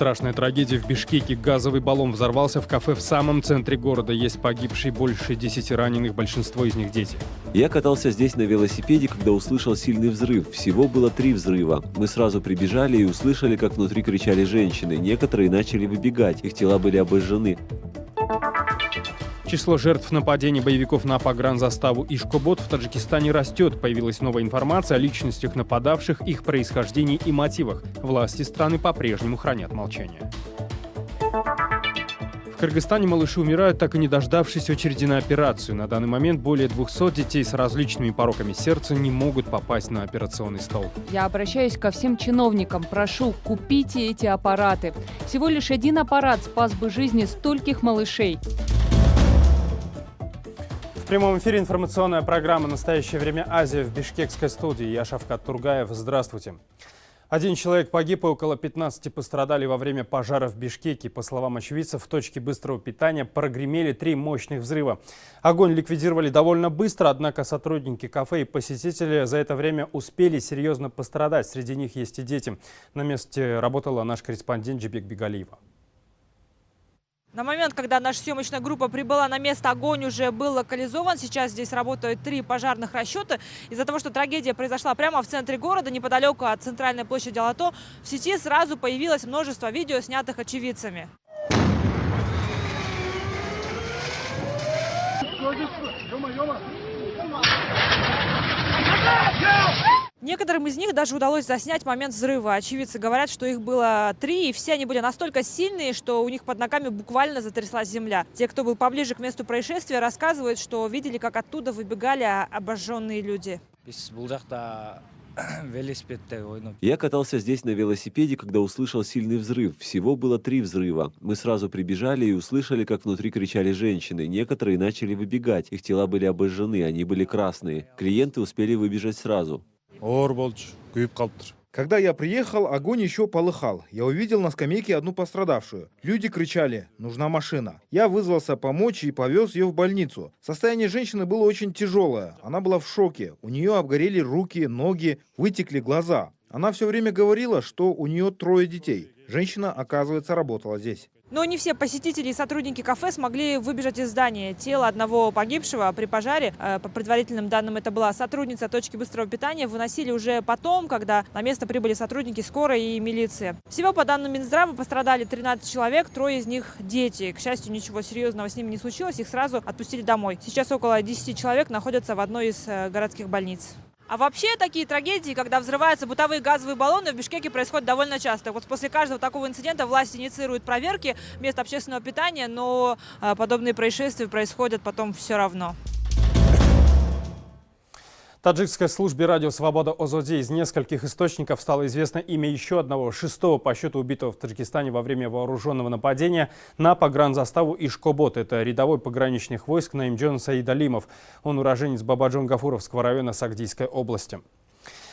Страшная трагедия в Бишкеке. Газовый баллон взорвался в кафе в самом центре города. Есть погибшие, больше 10 раненых, большинство из них дети. Я катался здесь на велосипеде, когда услышал сильный взрыв. Всего было 3 взрыва. Мы сразу прибежали и услышали, как внутри кричали женщины. Некоторые начали выбегать, их тела были обожжены. Число жертв нападений боевиков на погранзаставу Ишкобод в Таджикистане растет. Появилась новая информация о личностях нападавших, их происхождении и мотивах. Власти страны по-прежнему хранят молчание. В Кыргызстане малыши умирают, так и не дождавшись очереди на операцию. На данный момент более 200 детей с различными пороками сердца не могут попасть на операционный стол. Я обращаюсь ко всем чиновникам. Прошу, купите эти аппараты. Всего лишь один аппарат спас бы жизни стольких малышей. В прямом эфире информационная программа «Настоящее время. Азия» в бишкекской студии. Я Шавкат Тургаев. Здравствуйте. 1 человек погиб и около 15 пострадали во время пожара в Бишкеке. По словам очевидцев, в точке быстрого питания прогремели 3 мощных взрыва. Огонь ликвидировали довольно быстро, однако сотрудники кафе и посетители за это время успели серьезно пострадать. Среди них есть и дети. На месте работала наш корреспондент Джибек Бегалиева. На момент, когда наша съемочная группа прибыла на место, огонь уже был локализован. Сейчас здесь работают 3 пожарных расчета. Из-за того, что трагедия произошла прямо в центре города, неподалеку от центральной площади Алато, в сети сразу появилось множество видео, снятых очевидцами. Некоторым из них даже удалось заснять момент взрыва. Очевидцы говорят, что их было 3, и все они были настолько сильные, что у них под ногами буквально затряслась земля. Те, кто был поближе к месту происшествия, рассказывают, что видели, как оттуда выбегали обожженные люди. Я катался здесь на велосипеде, когда услышал сильный взрыв. Всего было 3 взрыва. Мы сразу прибежали и услышали, как внутри кричали женщины. Некоторые начали выбегать, их тела были обожжены, они были красные. Клиенты успели выбежать сразу. Когда я приехал, огонь еще полыхал. Я увидел на скамейке одну пострадавшую. Люди кричали: «Нужна машина». Я вызвался помочь и повез ее в больницу. Состояние женщины было очень тяжелое. Она была в шоке. У нее обгорели руки, ноги, вытекли глаза. Она все время говорила, что у нее 3 детей. Женщина, оказывается, работала здесь. Но не все посетители и сотрудники кафе смогли выбежать из здания. Тело одного погибшего при пожаре, по предварительным данным, это была сотрудница точки быстрого питания, выносили уже потом, когда на место прибыли сотрудники скорой и милиции. Всего, по данным Минздрава, пострадали 13 человек, 3 из них дети. К счастью, ничего серьезного с ними не случилось, их сразу отпустили домой. Сейчас около 10 человек находятся в одной из городских больниц. А вообще такие трагедии, когда взрываются бытовые газовые баллоны, в Бишкеке происходят довольно часто. Вот после каждого такого инцидента власти инициируют проверки мест общественного питания, но подобные происшествия происходят потом все равно. Таджикской службе радио «Свобода Озоди» из нескольких источников стало известно имя еще одного 6-го по счету убитого в Таджикистане во время вооруженного нападения на погранзаставу Ишкобод. Это рядовой пограничных войск Наимджон Саидалимов. Он уроженец Бабаджон-Гафуровского района Сагдийской области.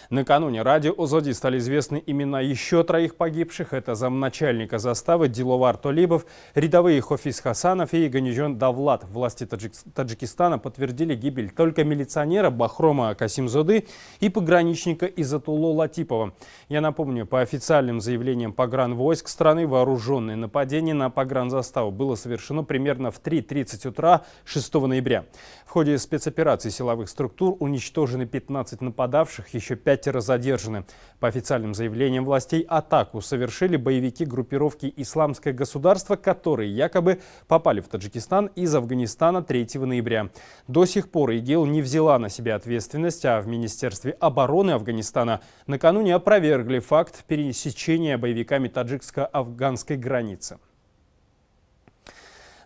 Накануне радио «Озоди» стали известны имена еще 3 погибших. Это замначальника заставы Диловар Толибов, рядовые Хофиз Хасанов и Ганижон Давлат. Власти Таджикистана подтвердили гибель только милиционера Бахрома Касимзоды и пограничника Изатулло Латипова. Я напомню, по официальным заявлениям погранвойск страны, вооруженное нападение на погранзаставу было совершено примерно в 3:30 утра 6 ноября. В ходе спецоперации силовых структур уничтожены 15 нападавших, еще 5 задержаны. По официальным заявлениям властей, атаку совершили боевики группировки «Исламское государство», которые якобы попали в Таджикистан из Афганистана 3 ноября. До сих пор ИГИЛ не взяла на себя ответственность, а в Министерстве обороны Афганистана накануне опровергли факт пересечения боевиками таджикско-афганской границы.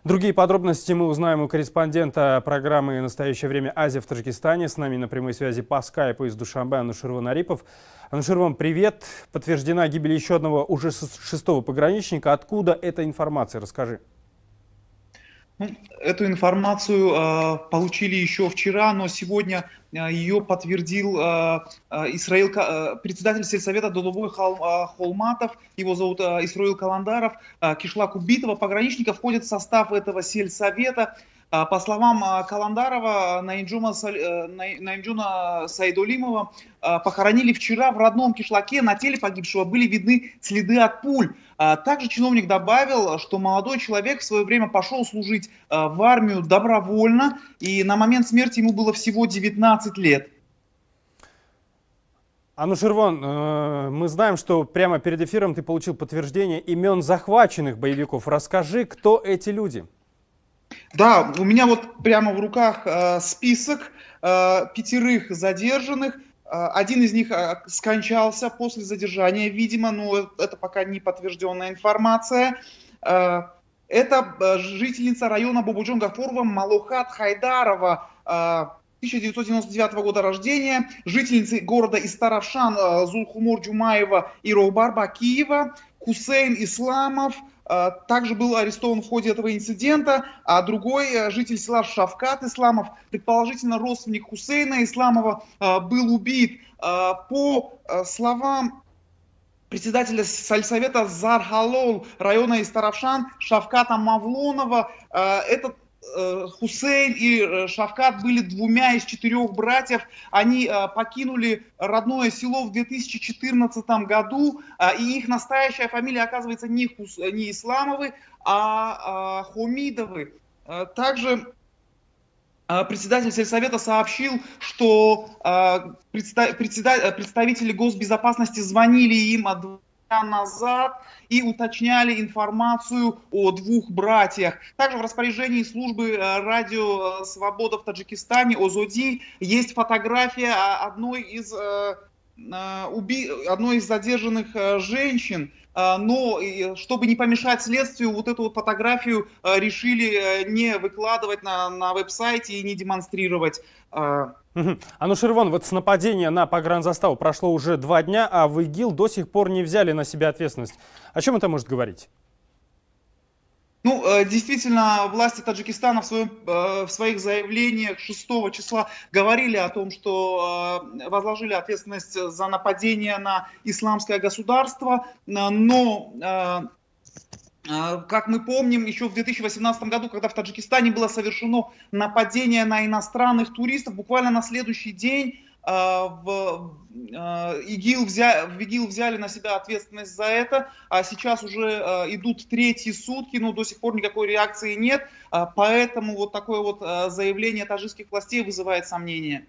Другие подробности мы узнаем у корреспондента программы «Настоящее время. Азия» в Таджикистане. С нами на прямой связи по скайпу из Душанбе Ануширван Арипов. Ануширван, привет. Подтверждена гибель еще одного уже 6-го пограничника. Откуда эта информация? Расскажи. Эту информацию получили еще вчера, но сегодня ее подтвердил председатель сельсовета Доловой Холматов. Его зовут Исроил Каландаров. Кишлак убитого пограничника входит в состав этого сельсовета. По словам Каландарова, Наимджуна Сайдулимова похоронили вчера в родном кишлаке. На теле погибшего были видны следы от пуль. Также чиновник добавил, что молодой человек в свое время пошел служить в армию добровольно, и на момент смерти ему было всего 19 лет. Анушервон, мы знаем, что прямо перед эфиром ты получил подтверждение имен захваченных боевиков. Расскажи, кто эти люди? Да, у меня вот прямо в руках список 5 задержанных. Один из них скончался после задержания, видимо, но это пока не подтвержденная информация. Это жительница района Бобуджон-Гафурова Малохат Хайдарова, 1999 года рождения, жительницы города Истаравшан Зулхумур Джумаева и Рохбар Бакиева, Хусейн Исламов также был арестован в ходе этого инцидента, а другой житель села Шавкат Исламов, предположительно родственник Хусейна Исламова, был убит. По словам председателя сельсовета Зархалол района Истаравшан Шавката Мавлонова, этот Хусейн и Шавкат были 2 из 4 братьев. Они покинули родное село в 2014 году, и их настоящая фамилия, оказывается, не Исламовы, а Хомидовы. Также председатель сельсовета сообщил, что представители госбезопасности звонили им 2 дня назад и уточняли информацию о 2 братьях. Также в распоряжении службы радио «Свобода» в Таджикистане ОЗОДИ есть фотография одной из задержанных женщин. Но чтобы не помешать следствию, вот эту вот фотографию решили не выкладывать на веб-сайте и не демонстрировать. Анушервон, вот с нападения на погранзаставу прошло уже 2 дня, а в ИГИЛ до сих пор не взяли на себя ответственность. О чем это может говорить? Ну, действительно, власти Таджикистана в своих заявлениях 6 числа говорили о том, что возложили ответственность за нападение на исламское государство, но, как мы помним, еще в 2018 году, когда в Таджикистане было совершено нападение на иностранных туристов, буквально на следующий день в ИГИЛ взяли на себя ответственность за это, а сейчас уже идут 3-е сутки, но до сих пор никакой реакции нет, поэтому вот такое вот заявление таджикских властей вызывает сомнения.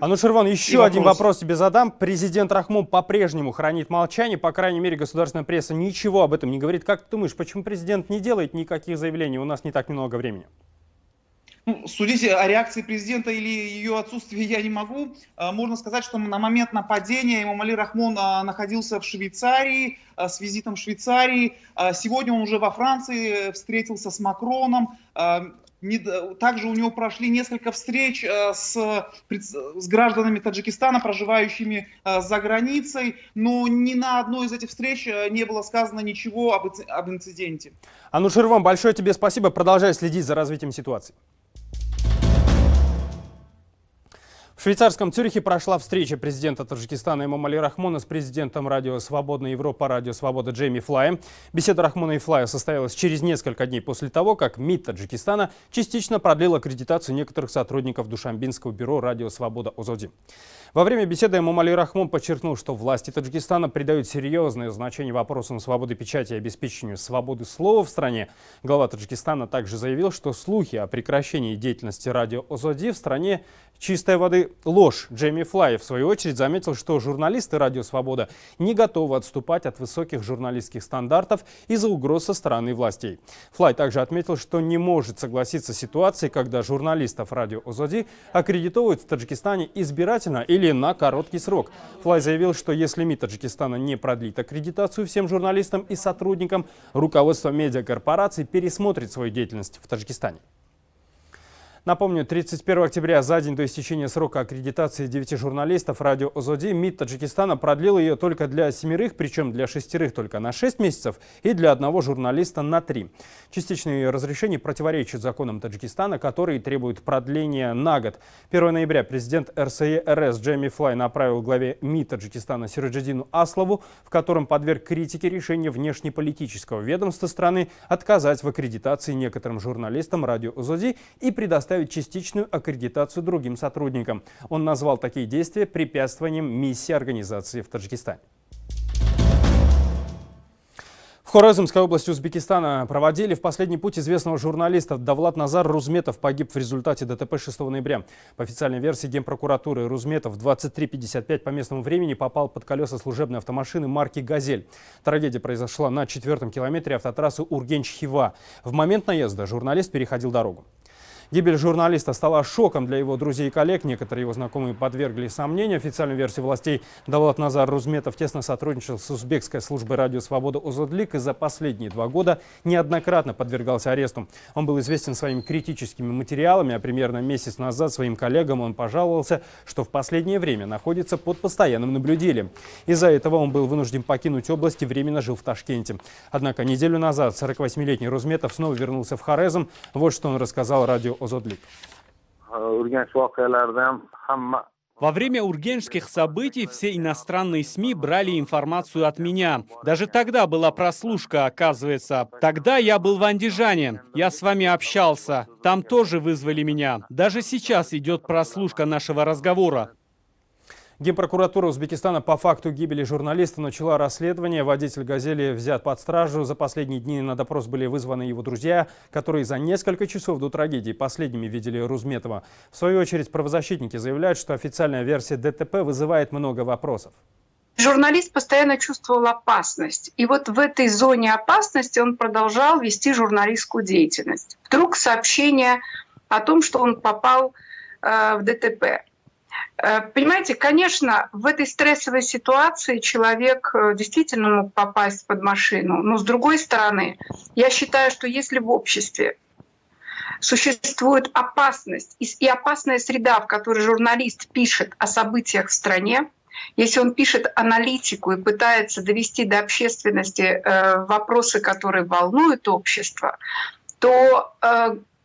Анушервон, еще один вопрос тебе задам. Президент Рахмон по-прежнему хранит молчание, по крайней мере, государственная пресса ничего об этом не говорит. Как ты думаешь, почему президент не делает никаких заявлений? У нас не так много времени. Ну, судить о реакции президента или ее отсутствии я не могу. Можно сказать, что на момент нападения Эмомали Рахмон находился в Швейцарии, с визитом в Швейцарии. Сегодня он уже во Франции встретился с Макроном. Также у него прошли несколько встреч с гражданами Таджикистана, проживающими за границей, но ни на одной из этих встреч не было сказано ничего об инциденте. Анушервон, большое тебе спасибо. Продолжай следить за развитием ситуации. В швейцарском Цюрихе прошла встреча президента Таджикистана Эмомали Рахмона с президентом радио «Свободная Европа», радио «Свобода» Джейми Флаем. Беседа Рахмона и Флая состоялась через несколько дней после того, как МИД Таджикистана частично продлил аккредитацию некоторых сотрудников Душанбинского бюро радио «Свобода» ОЗОДИ. Во время беседы Эмомали Рахмон подчеркнул, что власти Таджикистана придают серьезное значение вопросам свободы печати и обеспечению свободы слова в стране. Глава Таджикистана также заявил, что слухи о прекращении деятельности радио ОЗОДИ в стране чистой воды ложь. Джейми Флай, в свою очередь, заметил, что журналисты радио «Свобода» не готовы отступать от высоких журналистских стандартов из-за угроз со стороны властей. Флай также отметил, что не может согласиться с ситуацией, когда журналистов радио ОЗОДИ аккредитовывают в Таджикистане избирательно или на короткий срок. Флай заявил, что если МИД Таджикистана не продлит аккредитацию всем журналистам и сотрудникам, руководство медиакорпораций пересмотрит свою деятельность в Таджикистане. Напомню, 31 октября, за день до истечения срока аккредитации 9 журналистов радио Озоди, МИД Таджикистана продлил ее только для 7, причем для 6 только на 6 месяцев и для 1 журналиста на 3. Частичное ее разрешение противоречит законам Таджикистана, которые требуют продления на год. 1 ноября президент РСЕ-РС Джейми Флай направил главе МИД Таджикистана Сираджиддину Аслову, в котором подверг критике решение внешнеполитического ведомства страны отказать в аккредитации некоторым журналистам радио Озоди и предоставить частичную аккредитацию другим сотрудникам. Он назвал такие действия препятствованием миссии организации в Таджикистане. В Хорезмской области Узбекистана проводили в последний путь известного журналиста. Давлат Назар Рузметов погиб в результате ДТП 6 ноября. По официальной версии Генпрокуратуры, Рузметов в 23:55 по местному времени попал под колеса служебной автомашины марки «Газель». Трагедия произошла на 4-м километре автотрассы Ургенч-Хива. В момент наезда журналист переходил дорогу. Гибель журналиста стала шоком для его друзей и коллег. Некоторые его знакомые подвергли сомнению. Официальной версии властей Давлат Назар Рузметов тесно сотрудничал с узбекской службой радио «Свобода» Озодлик и за последние 2 года неоднократно подвергался аресту. Он был известен своими критическими материалами, а примерно месяц назад своим коллегам он пожаловался, что в последнее время находится под постоянным наблюдением. Из-за этого он был вынужден покинуть область и временно жил в Ташкенте. Однако неделю назад 48-летний Рузметов снова вернулся в Хорезм. Вот что он рассказал радио Озодлик. Во время ургенчских событий все иностранные СМИ брали информацию от меня. Даже тогда была прослушка, оказывается. Тогда я был в Андижане. Я с вами общался. Там тоже вызвали меня. Даже сейчас идет прослушка нашего разговора. Генпрокуратура Узбекистана по факту гибели журналиста начала расследование. Водитель «Газели» взят под стражу. За последние дни на допрос были вызваны его друзья, которые за несколько часов до трагедии последними видели Рузметова. В свою очередь правозащитники заявляют, что официальная версия ДТП вызывает много вопросов. Журналист постоянно чувствовал опасность. И вот в этой зоне опасности он продолжал вести журналистскую деятельность. Вдруг сообщение о том, что он попал в ДТП. Понимаете, конечно, в этой стрессовой ситуации человек действительно мог попасть под машину. Но с другой стороны, я считаю, что если в обществе существует опасность и опасная среда, в которой журналист пишет о событиях в стране, если он пишет аналитику и пытается довести до общественности вопросы, которые волнуют общество, то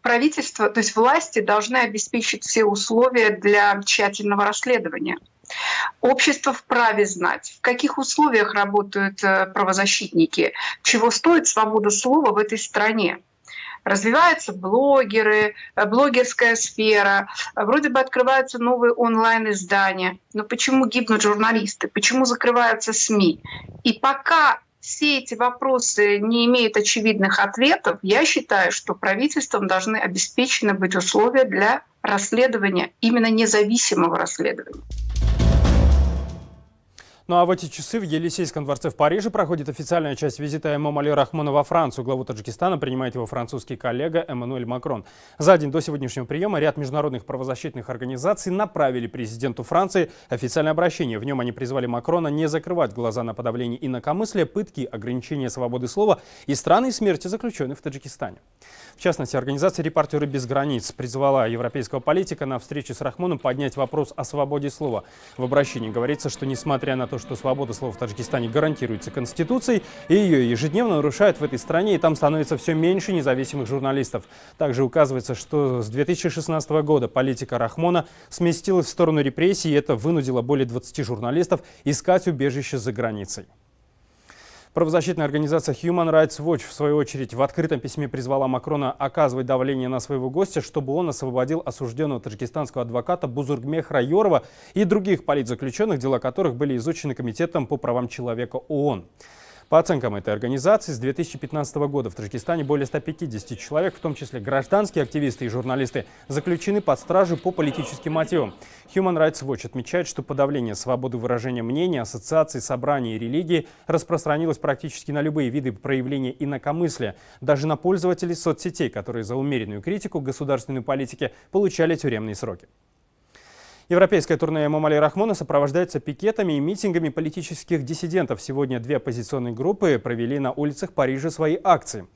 правительство, то есть власти должны обеспечить все условия для тщательного расследования. Общество вправе знать, в каких условиях работают правозащитники, чего стоит свобода слова в этой стране. Развиваются блогеры, блогерская сфера, вроде бы открываются новые онлайн-издания. Но почему гибнут журналисты? Почему закрываются СМИ? И пока все эти вопросы не имеют очевидных ответов, я считаю, что правительством должны обеспечены быть условия для расследования, именно независимого расследования. Ну а в эти часы в Елисейском дворце в Париже проходит официальная часть визита Эмомали Рахмона во Францию. Главу Таджикистана принимает его французский коллега Эммануэль Макрон. За день до сегодняшнего приема ряд международных правозащитных организаций направили президенту Франции официальное обращение. В нем они призвали Макрона не закрывать глаза на подавление инакомыслия, пытки, ограничения свободы слова и странной смерти заключенных в Таджикистане. В частности, организация «Репортеры без границ» призвала европейского политика на встрече с Рахмоном поднять вопрос о свободе слова. В обращении говорится, что несмотря на то, что свобода слова в Таджикистане гарантируется Конституцией, и ее ежедневно нарушают в этой стране, и там становится все меньше независимых журналистов. Также указывается, что с 2016 года политика Рахмона сместилась в сторону репрессий, и это вынудило более 20 журналистов искать убежище за границей. Правозащитная организация Human Rights Watch, в свою очередь, в открытом письме призвала Макрона оказывать давление на своего гостя, чтобы он освободил осужденного таджикистанского адвоката Бузургмехра Йорова и других политзаключенных, дела которых были изучены Комитетом по правам человека ООН. По оценкам этой организации, с 2015 года в Таджикистане более 150 человек, в том числе гражданские активисты и журналисты, заключены под стражу по политическим мотивам. Human Rights Watch отмечает, что подавление свободы выражения мнений, ассоциаций, собраний и религии распространилось практически на любые виды проявления инакомыслия, даже на пользователей соцсетей, которые за умеренную критику государственной политики получали тюремные сроки. Европейское турне Эмомали Рахмона сопровождается пикетами и митингами политических диссидентов. Сегодня две оппозиционные группы провели на улицах Парижа свои акции.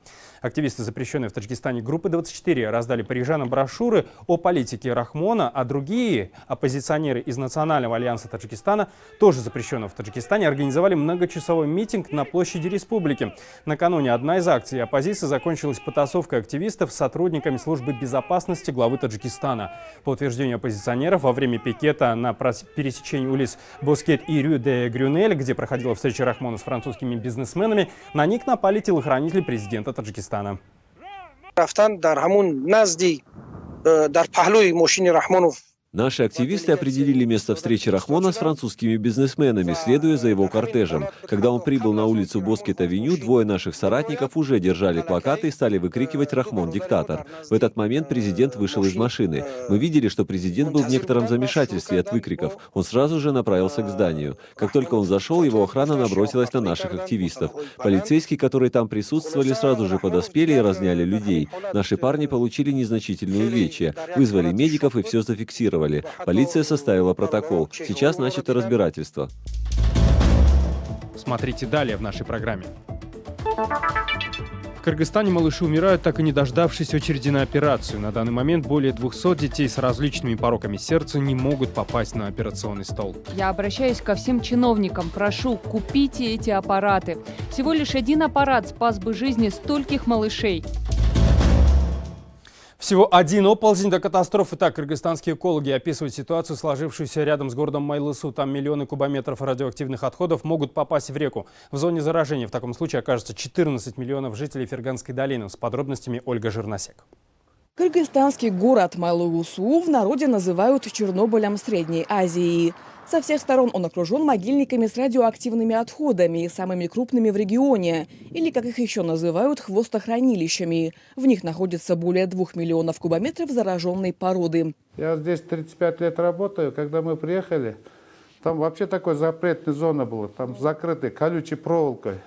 Активисты запрещенной в Таджикистане группы 24 раздали парижанам брошюры о политике Рахмона, а другие оппозиционеры из Национального альянса Таджикистана, тоже запрещенного в Таджикистане, организовали многочасовой митинг на площади Республики. Накануне одна из акций оппозиции закончилась потасовкой активистов с сотрудниками службы безопасности главы Таджикистана. По утверждению оппозиционеров, во время пикета на пересечении улиц Боскет и Рю де Грюнель, где проходила встреча Рахмона с французскими бизнесменами, на них напали телохранители президента Таджикистана. Наши активисты определили место встречи Рахмона с французскими бизнесменами, следуя за его кортежем. Когда он прибыл на улицу Боскет-авеню, двое наших соратников уже держали плакаты и стали выкрикивать «Рахмон – диктатор». В этот момент президент вышел из машины. Мы видели, что президент был в некотором замешательстве от выкриков. Он сразу же направился к зданию. Как только он зашел, его охрана набросилась на наших активистов. Полицейские, которые там присутствовали, сразу же подоспели и разняли людей. Наши парни получили незначительные увечья, вызвали медиков и все зафиксировали. Полиция составила протокол. Сейчас начато разбирательство. Смотрите далее в нашей программе. В Кыргызстане малыши умирают, так и не дождавшись очереди на операцию. На данный момент более 200 детей с различными пороками сердца не могут попасть на операционный стол. Я обращаюсь ко всем чиновникам. Прошу, купите эти аппараты. Всего лишь один аппарат спас бы жизни стольких малышей. Всего один оползень до катастрофы. Так кыргызстанские экологи описывают ситуацию, сложившуюся рядом с городом Майлысу. Там миллионы кубометров радиоактивных отходов могут попасть в реку. В зоне заражения в таком случае окажется 14 миллионов жителей Ферганской долины. С подробностями Ольга Жирносек. Кыргызстанский город Майлысу в народе называют Чернобылем Средней Азии. Со всех сторон он окружен могильниками с радиоактивными отходами, самыми крупными в регионе, или, как их еще называют, хвостохранилищами. В них находится более 2 миллионов кубометров зараженной породы. Я здесь 35 лет работаю. Когда мы приехали, там вообще такой запретная зона была, там закрытой колючей проволокой.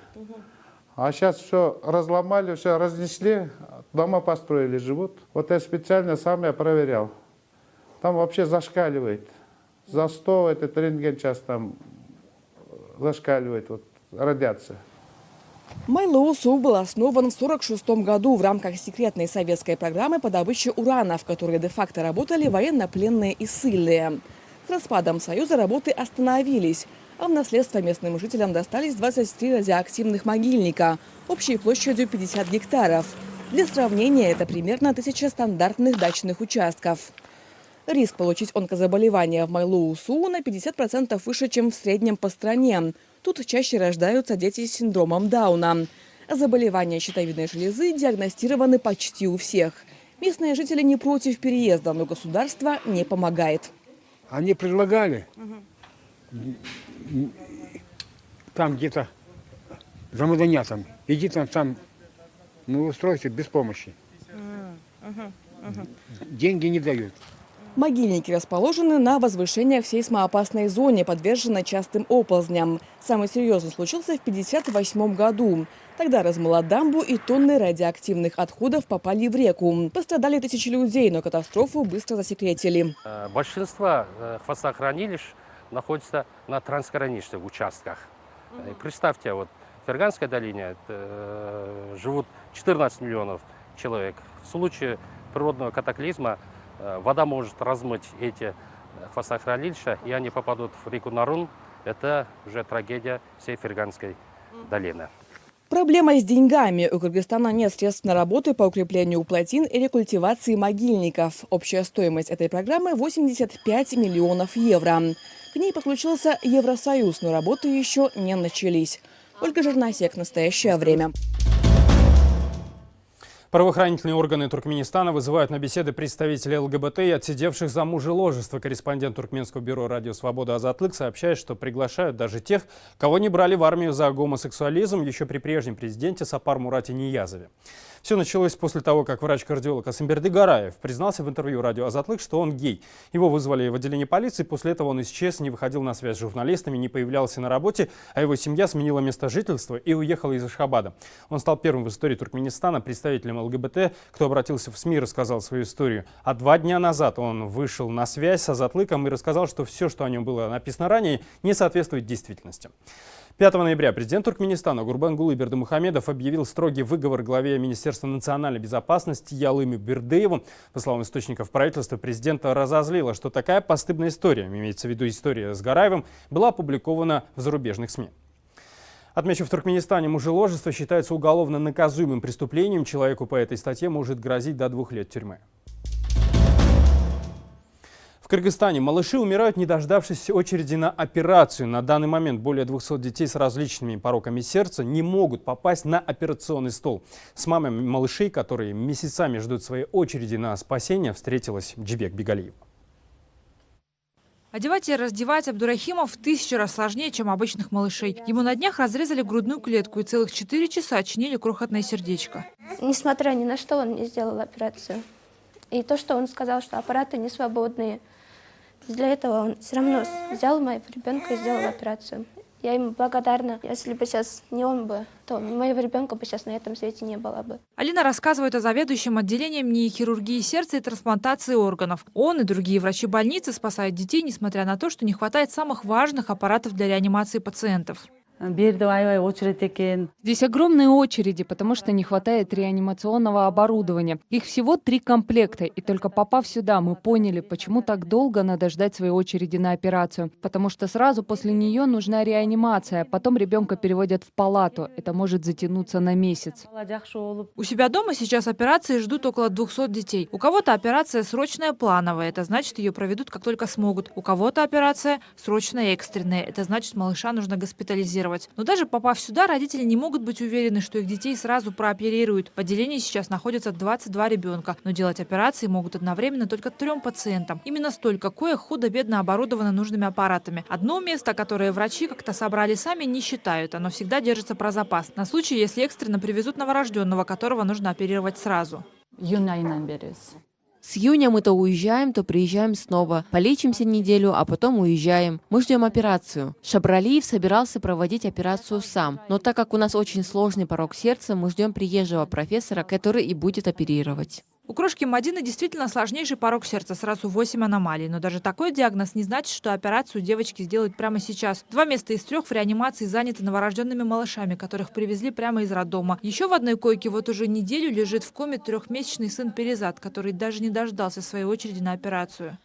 А сейчас все разломали, все разнесли, дома построили, живут. Вот я специально сам я проверял. Там вообще зашкаливает. За 100 этот рентген сейчас там зашкаливает, вот, радиация. Майлысу был основан в 1946 году в рамках секретной советской программы по добыче урана, в которой де-факто работали военнопленные и ссыльные. С распадом Союза работы остановились, а в наследство местным жителям достались 23 радиоактивных могильника общей площадью 50 гектаров. Для сравнения, это примерно 1000 стандартных дачных участков. Риск получить онкозаболевания в Майлысу на 50% выше, чем в среднем по стране. Тут чаще рождаются дети с синдромом Дауна. Заболевания щитовидной железы диагностированы почти у всех. Местные жители не против переезда, но государство не помогает. Они предлагали там где-то за Мадонятом. Иди там, ну устройся без помощи. Деньги не дают. Могильники расположены на возвышениях в сейсмоопасной зоне, подверженной частым оползням. Самый серьезный случился в 1958 году. Тогда размыло дамбу, и тонны радиоактивных отходов попали в реку. Пострадали тысячи людей, но катастрофу быстро засекретили. Большинство хвостохранилищ находится на трансграничных участках. Представьте, вот в Ферганской долине живут 14 миллионов человек. В случае природного катаклизма вода может размыть эти хвостохранилища, и они попадут в реку Нарун. Это уже трагедия всей Ферганской долины. Проблема с деньгами. У Кыргызстана нет средств на работу по укреплению плотин и рекультивации могильников. Общая стоимость этой программы – 85 миллионов евро. К ней подключился Евросоюз, но работы еще не начались. Ольга Жирносек. Настоящее время. Правоохранительные органы Туркменистана вызывают на беседы представителей ЛГБТ и отсидевших за мужеложество. Корреспондент Туркменского бюро «Радио Свобода» Азатлык сообщает, что приглашают даже тех, кого не брали в армию за гомосексуализм еще при прежнем президенте Сапар Мурате Ниязове. Все началось после того, как врач-кардиолог Асымберди Гараев признался в интервью радио «Азатлык», что он гей. Его вызвали в отделение полиции, после этого он исчез, не выходил на связь с журналистами, не появлялся на работе, а его семья сменила место жительства и уехала из Ашхабада. Он стал первым в истории Туркменистана представителем ЛГБТ, кто обратился в СМИ и рассказал свою историю. А 2 дня назад он вышел на связь с «Азатлыком» и рассказал, что все, что о нем было написано ранее, не соответствует действительности. 5 ноября президент Туркменистана Гурбангулы Бердымухамедов объявил строгий выговор главе Министерства национальной безопасности Ялыму Бердыеву. По словам источников правительства, президента разозлило, что такая постыдная история, имеется в виду история с Гараевым, была опубликована в зарубежных СМИ. Отмечу, в Туркменистане мужеложество считается уголовно наказуемым преступлением. Человеку по этой статье может грозить до 2 лет тюрьмы. В Кыргызстане малыши умирают, не дождавшись очереди на операцию. На данный момент более 200 детей с различными пороками сердца не могут попасть на операционный стол. С мамами малышей, которые месяцами ждут своей очереди на спасение, встретилась Джибек Бегалиева. Одевать и раздевать Абдурахимов в 1000 раз сложнее, чем обычных малышей. Ему на днях разрезали грудную клетку и целых 4 часа чинили крохотное сердечко. Несмотря ни на что, он не сделал операцию. И то, что он сказал, что аппараты не свободные, для этого он все равно взял моего ребенка и сделал операцию. Я ему благодарна. Если бы сейчас не он бы, то моего ребенка бы сейчас на этом свете не было бы. Алина рассказывает о заведующем отделением нейрохирургии сердца и трансплантации органов. Он и другие врачи больницы спасают детей, несмотря на то, что не хватает самых важных аппаратов для реанимации пациентов. Здесь огромные очереди, потому что не хватает реанимационного оборудования. Их всего 3 комплекта, и только попав сюда, мы поняли, почему так долго надо ждать своей очереди на операцию. Потому что сразу после нее нужна реанимация, потом ребенка переводят в палату. Это может затянуться на месяц. У себя дома сейчас операции ждут около 200 детей. У кого-то операция срочная плановая, это значит, ее проведут как только смогут. У кого-то операция срочная экстренная, это значит, малыша нужно госпитализировать. Но даже попав сюда, родители не могут быть уверены, что их детей сразу прооперируют. В отделении сейчас находятся 22 ребенка, но делать операции могут одновременно только 3 пациентам. Именно столько коек худо-бедно оборудовано нужными аппаратами. Одно место, которое врачи как-то собрали сами, не считают. Оно всегда держится про запас, на случай, если экстренно привезут новорожденного, которого нужно оперировать сразу. С июня мы то уезжаем, то приезжаем снова. Полечимся неделю, а потом уезжаем. Мы ждем операцию. Шабралиев собирался проводить операцию сам. Но так как у нас очень сложный порок сердца, мы ждем приезжего профессора, который и будет оперировать. У крошки Мадины действительно сложнейший порок сердца, сразу 8 аномалий. Но даже такой диагноз не значит, что операцию девочки сделают прямо сейчас. 2 места из 3 в реанимации заняты новорожденными малышами, которых привезли прямо из роддома. Еще в одной койке вот уже неделю лежит в коме 3-месячный сын Перизат, который даже не дождался своей очереди на операцию.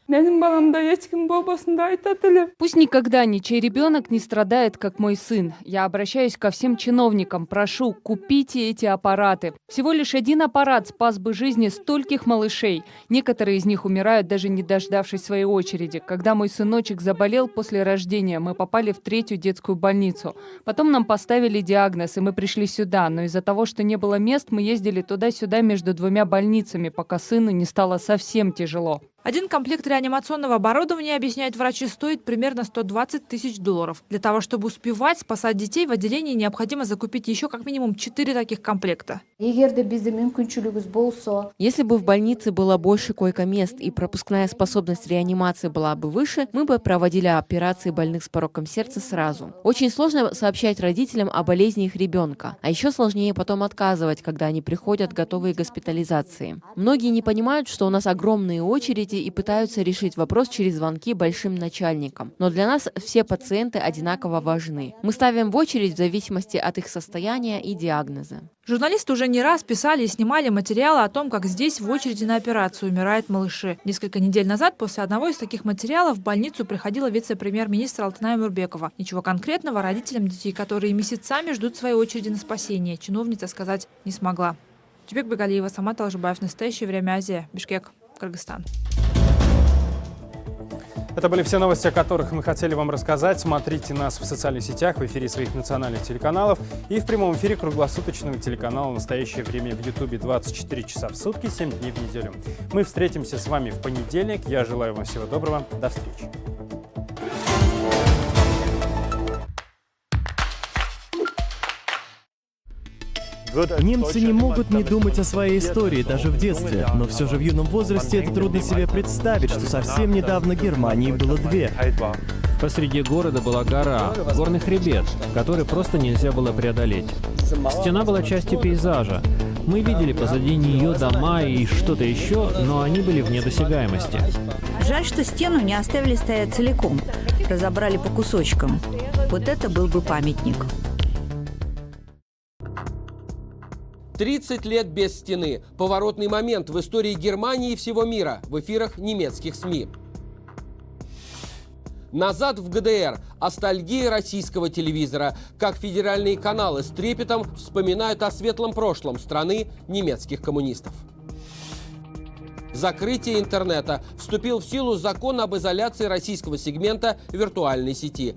Пусть никогда ничей ребенок не страдает, как мой сын. Я обращаюсь ко всем чиновникам. Прошу, купите эти аппараты. Всего лишь 1 аппарат спас бы жизни стольких малышей. Некоторые из них умирают, даже не дождавшись своей очереди. Когда мой сыночек заболел после рождения, мы попали в 3-ю детскую больницу. Потом нам поставили диагноз, и мы пришли сюда. Но из-за того, что не было мест, мы ездили туда-сюда между 2 больницами, пока сыну не стало совсем тяжело. 1 комплект реанимационного оборудования, объясняют врачи, стоит примерно $120 000. Для того, чтобы успевать спасать детей, в отделении необходимо закупить еще как минимум 4 таких комплекта. Если бы в больнице было больше койко-мест и пропускная способность реанимации была бы выше, мы бы проводили операции больных с пороком сердца сразу. Очень сложно сообщать родителям о болезни их ребенка, а еще сложнее потом отказывать, когда они приходят готовые к госпитализации. Многие не понимают, что у нас огромные очереди и пытаются решить вопрос через звонки большим начальникам. Но для нас все пациенты одинаково важны. Мы ставим в очередь в зависимости от их состояния и диагноза. Журналисты уже не раз писали и снимали материалы о том, как здесь в очереди на операцию умирают малыши. Несколько недель назад после одного из таких материалов в больницу приходила вице-премьер-министр Алтыная Мурбекова. Ничего конкретного родителям детей, которые месяцами ждут своей очереди на спасение, чиновница сказать не смогла. Джибек Бегалиева, Самат Алжибаев. Настоящее время. Азия. Бишкек, Кыргызстан. Это были все новости, о которых мы хотели вам рассказать. Смотрите нас в социальных сетях, в эфире своих национальных телеканалов и в прямом эфире круглосуточного телеканала «Настоящее время» в Ютубе 24 часа в сутки, 7 дней в неделю. Мы встретимся с вами в понедельник. Я желаю вам всего доброго. До встречи. Немцы не могут не думать о своей истории даже в детстве, но все же в юном возрасте это трудно себе представить, что совсем недавно Германии было две. Посреди города была гора, горный хребет, который просто нельзя было преодолеть. Стена была частью пейзажа. Мы видели позади нее дома и что-то еще, но они были вне досягаемости. Жаль, что стену не оставили стоять целиком, разобрали по кусочкам. Вот это был бы памятник. 30 лет без стены. Поворотный момент в истории Германии и всего мира в эфирах немецких СМИ. Назад в ГДР. Ностальгия российского телевизора. Как федеральные каналы с трепетом вспоминают о светлом прошлом страны немецких коммунистов. Закрытие интернета. Вступил в силу закон об изоляции российского сегмента виртуальной сети.